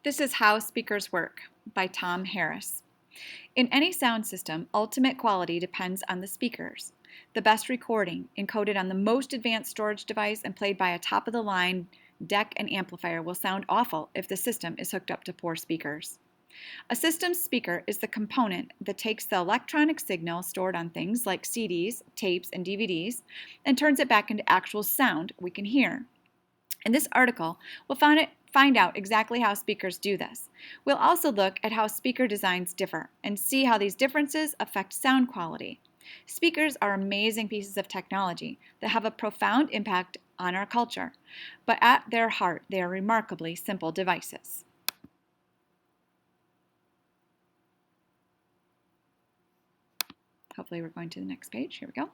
This is How Speakers Work by Tom Harris. In any sound system, ultimate quality depends on the speakers. The best recording, encoded on the most advanced storage device and played by a top-of-the-line deck and amplifier, will sound awful if the system is hooked up to poor speakers. A system's speaker is the component that takes the electronic signal stored on things like CDs, tapes, and DVDs and turns it back into actual sound we can hear. In this article, we'll find out exactly how speakers do this. We'll also look at how speaker designs differ and see how these differences affect sound quality. Speakers are amazing pieces of technology that have a profound impact on our culture, but at their heart, they are remarkably simple devices. Hopefully we're going to the next page. Here we go.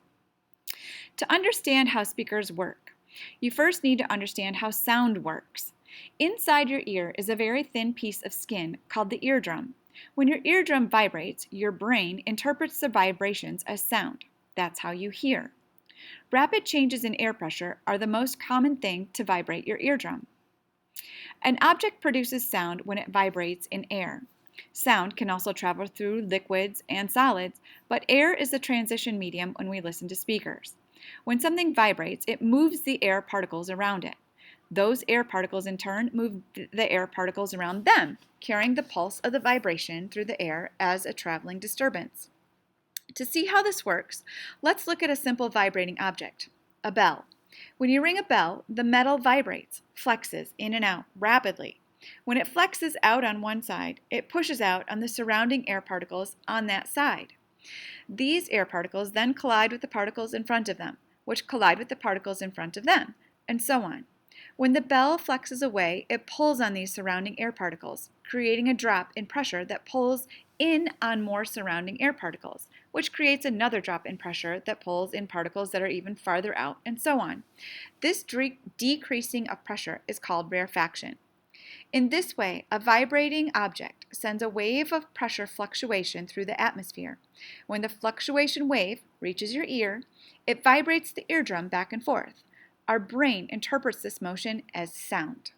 To understand how speakers work, you first need to understand how sound works. Inside your ear is a very thin piece of skin called the eardrum. When your eardrum vibrates, your brain interprets the vibrations as sound. That's how you hear. Rapid changes in air pressure are the most common thing to vibrate your eardrum. An object produces sound when it vibrates in air. Sound can also travel through liquids and solids, but air is the transition medium when we listen to speakers. When something vibrates, it moves the air particles around it. Those air particles in turn move the air particles around them, carrying the pulse of the vibration through the air as a traveling disturbance. To see how this works, let's look at a simple vibrating object, a bell. When you ring a bell, the metal vibrates, flexes in and out rapidly. When it flexes out on one side, it pushes out on the surrounding air particles on that side. These air particles then collide with the particles in front of them, which collide with the particles in front of them, and so on. When the bell flexes away, it pulls on these surrounding air particles, creating a drop in pressure that pulls in on more surrounding air particles, which creates another drop in pressure that pulls in particles that are even farther out, and so on. This decreasing of pressure is called rarefaction. In this way, a vibrating object sends a wave of pressure fluctuation through the atmosphere. When the fluctuation wave reaches your ear, it vibrates the eardrum back and forth. Our brain interprets this motion as sound.